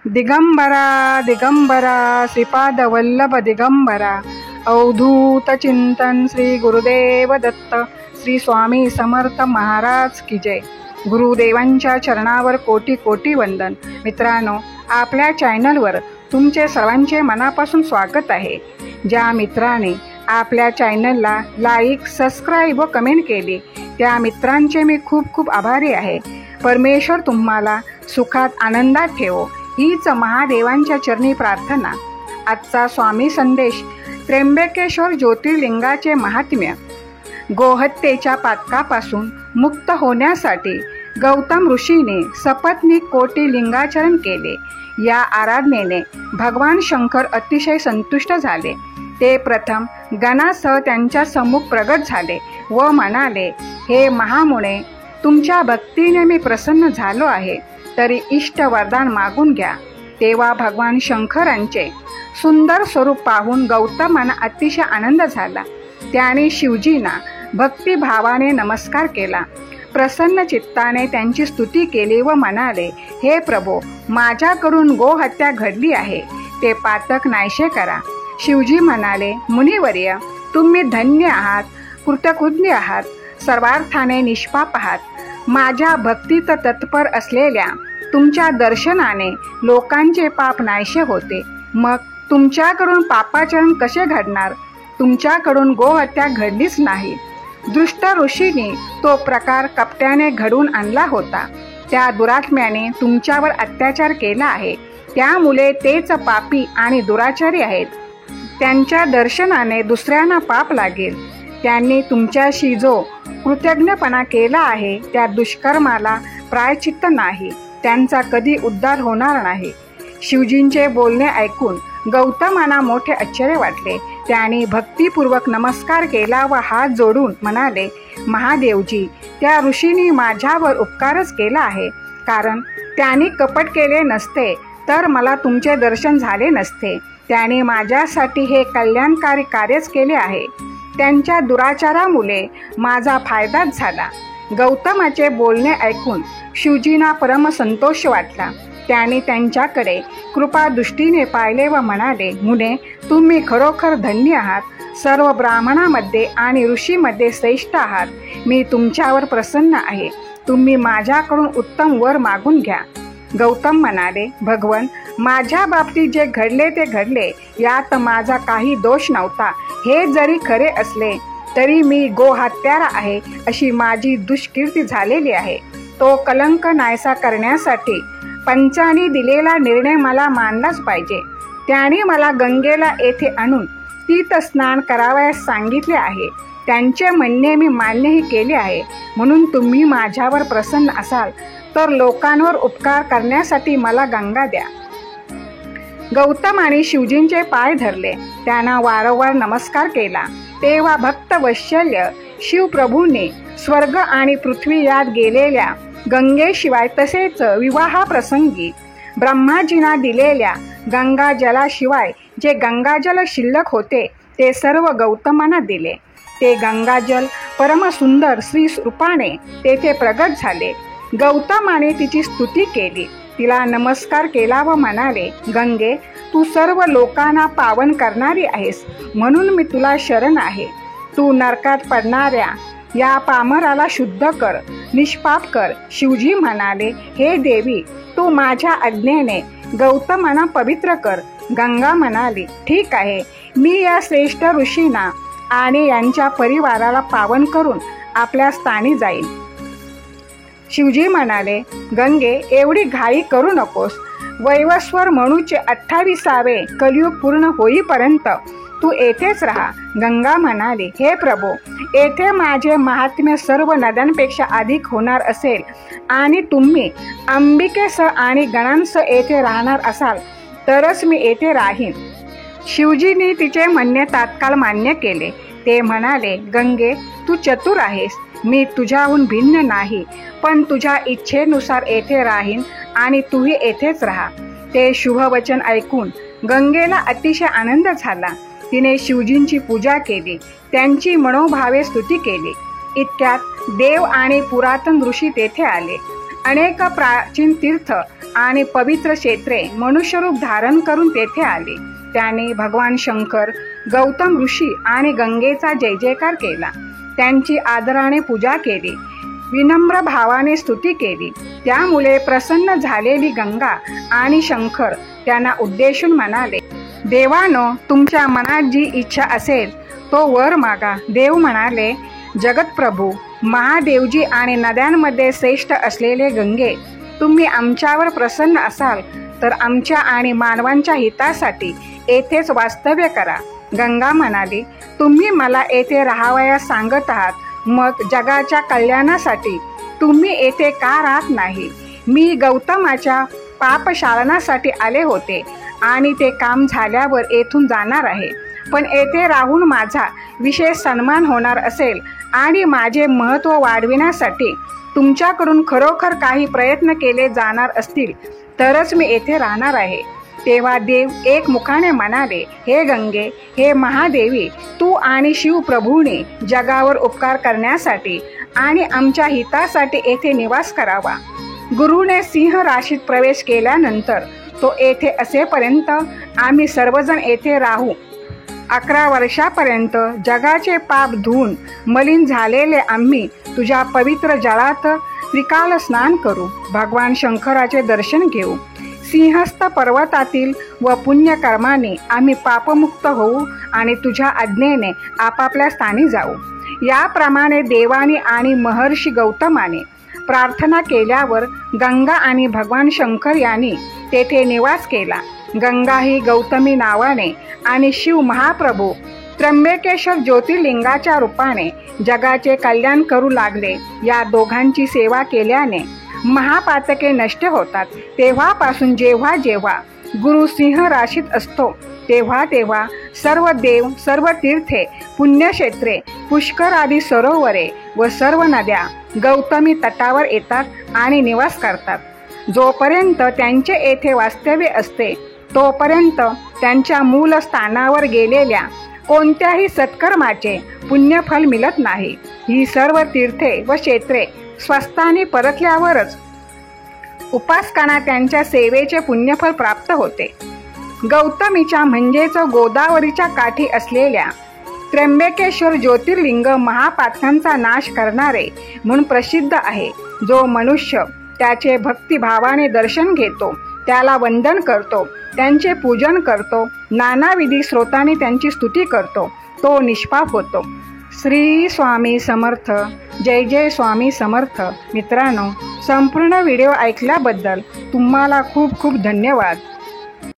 दिगंबरा दिगंबरा श्रीपाद वल्लभ दिगंबरा अवधूत चिंतन श्री गुरुदेव दत्त श्री स्वामी समर्थ महाराज की जय। गुरुदेवांच्या चरणावर कोटी कोटी वंदन। मित्रांनो, आपल्या चॅनलवर तुमचे सर्वांचे मनापासून स्वागत आहे। ज्या मित्राने आपल्या चॅनलला लाईक, सबस्क्राईब व कमेंट केली त्या मित्रांचे मी खूप खूप आभारी आहे। परमेश्वर तुम्हाला सुखात आनंदात ठेवो हीच महादेवांच्या चरणी प्रार्थना। आजचा स्वामी संदेश त्र्यंबकेश्वर ज्योतिर्लिंगाचे महात्म्य। गोहत्येच्या पातकापासून मुक्त होण्यासाठी गौतम ऋषीने सपत्नीक कोटी लिंगाचरण केले। या आराधनेने भगवान शंकर अतिशय संतुष्ट झाले। ते प्रथम गणासह त्यांच्या सम्मुख प्रगट झाले व म्हणाले, हे महामुने, तुमच्या भक्तीने मी प्रसन्न झालो आहे, तरी इष्ट वरदान मागून घ्या। तेव्हा भगवान शंकरांचे सुंदर स्वरूप पाहून गौतमांना अतिशय आनंद झाला। त्याने शिवजींना भक्तिभावाने नमस्कार केला। प्रसन्न चित्ताने त्यांची स्तुती केली व म्हणाले, हे प्रभो, माझ्याकडून गोहत्या घडली आहे, ते पातक नाहीसे करा। शिवजी म्हणाले, मुनिवर्य, तुम्ही धन्य आहात, कृतज्ञ आहात, सर्वार्थाने निष्पाप आहात। माझ्या भक्तीत तत्पर असलेल्या तुमच्या दर्शनाने लोकांचे पाप नाहीसे होते। मग तुमच्याकडून पापाचरण कसे घडणार? तुमच्याकडून गोहत्या घडलीच नाही। दृष्ट ऋषीने तो प्रकार कपट्याने घडून आणला होता। त्या दुरात्म्याने तुमच्यावर अत्याचार केला आहे, त्यामुळे तेच पापी आणि दुराचारी आहेत। त्यांच्या दर्शनाने दुसऱ्यांना पाप लागेल। त्यांनी तुमच्याशी जो कृतज्ञपणा केला आहे त्या दुष्कर्माला प्रायश्चित्त नाही, त्यांचा कधी उद्धार होणार नाही। शिवजींचे बोलणे ऐकून गौतमांना मोठे आश्चर्य वाटले। त्यांनी भक्तिपूर्वक नमस्कार केला व हात जोडून म्हणाले, महादेवजी, त्या ऋषींनी माझ्यावर उपकारच केला आहे, कारण त्यांनी कपट केले नसते तर मला तुमचे दर्शन झाले नसते। त्याने माझ्यासाठी हे कल्याणकारी कार्यच केले आहे। त्यांच्या दुराचारामुळे माझा फायदाच झाला। गौतमाचे बोलणे ऐकून शिवजींना परम संतोष वाटला। त्याने त्यांच्याकडे कृपादृष्टीने पाहिले व म्हणाले, मुने, तुम्ही खरोखर धन्य आहात। सर्व ब्राह्मणामध्ये आणि ऋषीमध्ये श्रेष्ठ आहात। मी तुमच्यावर प्रसन्न आहे। तुम्ही माझ्याकडून उत्तम वर मागून घ्या। गौतम म्हणाले, भगवन, माझ्या बाबतीत जे घडले ते घडले, यात माझा काही दोष नव्हता। हे जरी खरे असले तरी मी गोहत्यारा आहे अशी माझी दुष्कीर्ती झालेली आहे। तो कलंक नाहीसा करण्यासाठी पंचांनी दिलेला निर्णय मला मानलाच पाहिजे। त्याने मला गंगेला येथे आणून तीर्थस्नान करावयास सांगितले आहे। त्यांचे म्हणणे मी मान्यही केले आहे। म्हणून तुम्ही माझ्यावर प्रसन्न असाल तर लोकांवर उपकार करण्यासाठी मला गंगा द्या। गौतमाने शिवजींचे पाय धरले, त्यांना वारंवार नमस्कार केला। तेव्हा भक्त वत्सल्य शिवप्रभूने स्वर्ग आणि पृथ्वी यात गेलेल्या गंगेशिवाय तसेच विवाहाप्रसंगी ब्रह्माजींना दिलेल्या गंगाजलाशिवाय जे गंगाजल शिल्लक होते ते सर्व गौतमांना दिले। ते गंगाजल परमसुंदर श्री रूपाने तेथे प्रगट झाले। गौतमाने तिची स्तुती केली, तिला नमस्कार केला व म्हणाले, गंगे, तू सर्व लोकांना पावन करणारी आहेस, म्हणून मी तुला शरण आहे। तू नरकात पडणाऱ्या या पामराला शुद्ध कर, निष्पाप कर। शिवजी म्हणाले, हे देवी, तू माझ्या आज्ञेने गौतमांना पवित्र कर। गंगा म्हणाली, ठीक आहे, मी या श्रेष्ठ ऋषींना आणि यांच्या परिवाराला पावन करून आपल्या स्थानी जाईन। शिवजी म्हणाले, गंगे, एवढी घाई करू नकोस। वैवस्वर म्हणूचे 28वे कलियुग पूर्ण होईपर्यंत तू येथेच राहा। गंगा म्हणाली, हे प्रभो, येथे माझे महात्म्य सर्व नद्यांपेक्षा अधिक होणार असेल आणि तुम्ही अंबिकेसह आणि गणांसह येथे राहणार असाल तरच मी येथे राहीन। शिवजींनी तिचे म्हणणे तात्काळ मान्य केले। ते म्हणाले, गंगे, तू चतुर आहेस, मी तुझ्याहून भिन्न नाही, पण तुझ्या इच्छेनुसार येथे राहीन आणि तूही येथेच राहा। ते शुभवचन ऐकून गंगेला अतिशय आनंद झाला। तिने शिवजींची पूजा केली, त्यांची मनोभावे स्तुती केली। इतक्यात देव आणि पुरातन ऋषी तेथे आले। अनेक प्राचीन तीर्थ आणि पवित्र क्षेत्रे मनुष्यरूप धारण करून तेथे आले। त्याने भगवान शंकर, गौतम ऋषी आणि गंगेचा जय जयकार केला। त्यांची आदराने पूजा केली, विनम्र भावाने स्तुती केली। त्यामुळे प्रसन्न झालेली गंगा आणि शंकर त्यांना उद्देशून म्हणाले, देवानो, तुमच्या मनात जी इच्छा असेल तो वर मागा। देव म्हणाले, जगतप्रभू महादेवजी आणि नद्यांमध्ये श्रेष्ठ असलेले गंगे, तुम्ही आमच्यावर प्रसन्न असाल तर आमच्या आणि मानवांच्या हितासाठी येथेच वास्तव्य करा। गंगा म्हणाली, तुम्ही मला येथे राहावयास सांगत आहात, मग जगाच्या कल्याणासाठी तुम्ही येथे का राहत नाही? मी गौतमाच्या पापशालनासाठी आले होते आणि ते काम झाल्यावर येथून जाणार आहे। पण येथे राहून माझा विशेष सन्मान होणार असेल आणि माझे महत्त्व वाढविण्यासाठी तुमच्याकडून खरोखर काही प्रयत्न केले जाणार असतील तरच मी येथे राहणार आहे। तेव्हा देव एकमुखाने म्हणाले, हे गंगे, हे महादेवी, तू आणि शिवप्रभूने जगावर उपकार करण्यासाठी आणि आमच्या हितासाठी येथे निवास करावा। गुरुने सिंह राशीत प्रवेश केल्यानंतर तो येथे असेपर्यंत आम्ही सर्वजण येथे राहू। 11 वर्षापर्यंत जगाचे पाप धुवून मलिन झालेले आम्ही तुझ्या पवित्र जळात त्रिकाल स्नान करू, भगवान शंकराचे दर्शन घेऊ। सिंहस्थ पर्वतातील व पुण्यकर्माने आम्ही पापमुक्त होऊ आणि तुझ्या आज्ञेने आपापल्या स्थानी जाऊ। याप्रमाणे देवानी आणि महर्षी गौतमाने प्रार्थना केल्यावर गंगा आणि भगवान शंकर यांनी तेथे निवास केला। गंगा ही गौतमी नावाने आणि शिव महाप्रभू त्र्यंबकेश्वर ज्योतिर्लिंगाच्या रूपाने जगाचे कल्याण करू लागले। या दोघांची सेवा केल्याने महापातके नष्ट होतात। तेव्हापासून जेव्हा जेव्हा गुरु सिंह राशीत असतो तेव्हा तेव्हा सर्व देव, सर्व तीर्थे, पुण्यक्षेत्रे, पुष्कर आदी सरोवरे व सर्व नद्या गौतमी तटावर येतात आणि निवास करतात। जोपर्यंत त्यांचे येथे वास्तव्य असते तोपर्यंत त्यांच्या मूल स्थानावर गेलेल्या कोणत्याही सत्कर्माचे पुण्यफल मिळत नाही। ही सर्व तीर्थे व क्षेत्रे स्वस्थानी परतल्यावरच उपासकांना त्यांच्या सेवेचे पुण्यफल प्राप्त होते। गौतमीच्या म्हणजेच गोदावरीच्या काठी असलेल्या त्र्यंबकेश्वर ज्योतिर्लिंग महापातकांचा नाश करणारे म्हणून प्रसिद्ध आहे। जो मनुष्य त्याचे भक्तिभावाने दर्शन घेतो, त्याला वंदन करतो, त्यांचे पूजन करतो, नानाविधी स्रोतांनी त्यांची स्तुती करतो, तो निष्पाप होतो। श्री स्वामी समर्थ। जय जय स्वामी समर्थ। मित्रांनो, संपूर्ण व्हिडिओ ऐकल्याबद्दल तुम्हाला खूप खूप धन्यवाद।